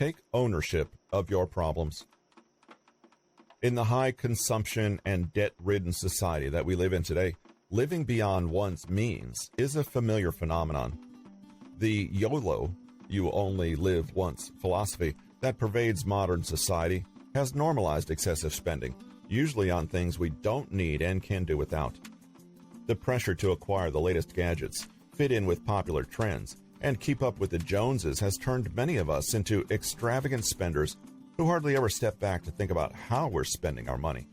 Take ownership of your problems. In the high consumption and debt-ridden society that we live in today, living beyond one's means is a familiar phenomenon. The YOLO, you only live once philosophy that pervades modern society has normalized excessive spending, usually on things we don't need and can do without. The pressure to acquire the latest gadgets, fit in with popular trends, and keep up with the Joneses has turned many of us into extravagant spenders who hardly ever step back to think about how we're spending our money.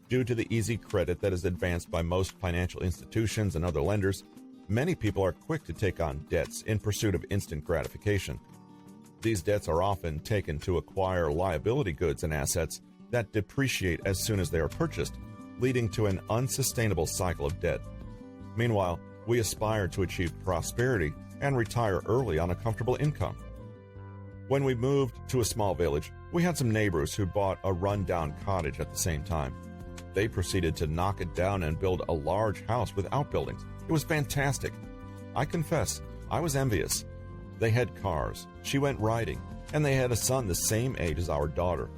Due to the easy credit that is advanced by most financial institutions and other lenders, many people are quick to take on debts in pursuit of instant gratification. These debts are often taken to acquire liability goods and assets that depreciate as soon as they are purchased, leading to an unsustainable cycle of debt. Meanwhile, we aspire to achieve prosperity and retire early on a comfortable income. When we moved to a small village, we had some neighbors who bought a run-down cottage at the same time. They proceeded to knock it down and build a large house with outbuildings. It was fantastic. I confess, I was envious. They had cars, she went riding, and they had a son the same age as our daughter.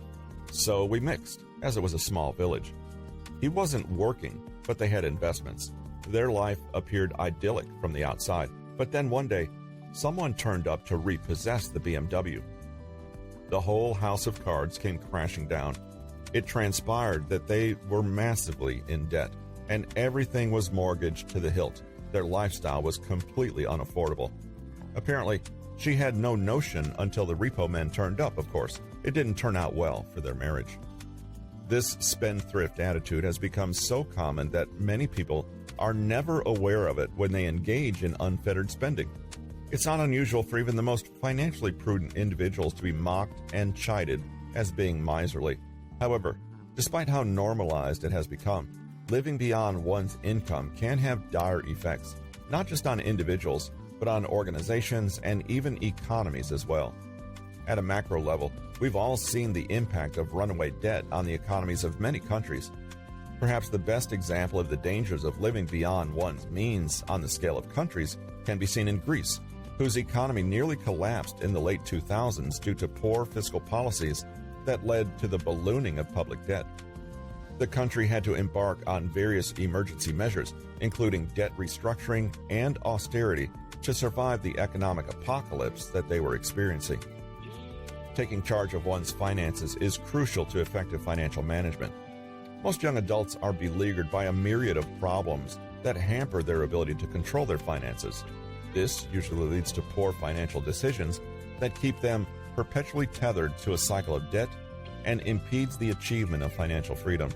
So we mixed, as it was a small village. He wasn't working, but they had investments. Their life appeared idyllic from the outside, but then one day, someone turned up to repossess the BMW. The whole house of cards came crashing down. It transpired that they were massively in debt, and everything was mortgaged to the hilt. Their lifestyle was completely unaffordable. Apparently, she had no notion until the repo men turned up, of course. It didn't turn out well for their marriage. This spendthrift attitude has become so common that many people are never aware of it when they engage in unfettered spending. It's not unusual for even the most financially prudent individuals to be mocked and chided as being miserly. However, despite how normalized it has become, living beyond one's income can have dire effects, not just on individuals, but on organizations and even economies as well. At a macro level, we've all seen the impact of runaway debt on the economies of many countries. Perhaps the best example of the dangers of living beyond one's means on the scale of countries can be seen in Greece, whose economy nearly collapsed in the late 2000s due to poor fiscal policies that led to the ballooning of public debt. The country had to embark on various emergency measures, including debt restructuring and austerity, to survive the economic apocalypse that they were experiencing. Taking charge of one's finances is crucial to effective financial management. Most young adults are beleaguered by a myriad of problems that hamper their ability to control their finances. This usually leads to poor financial decisions that keep them perpetually tethered to a cycle of debt and impedes the achievement of financial freedom.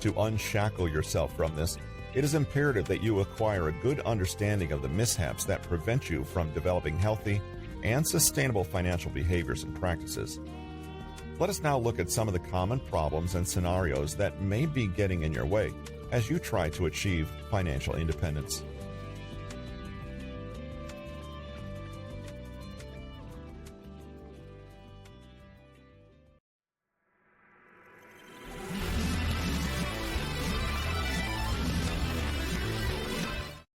To unshackle yourself from this, it is imperative that you acquire a good understanding of the mishaps that prevent you from developing healthy and sustainable financial behaviors and practices. Let us now look at some of the common problems and scenarios that may be getting in your way as you try to achieve financial independence.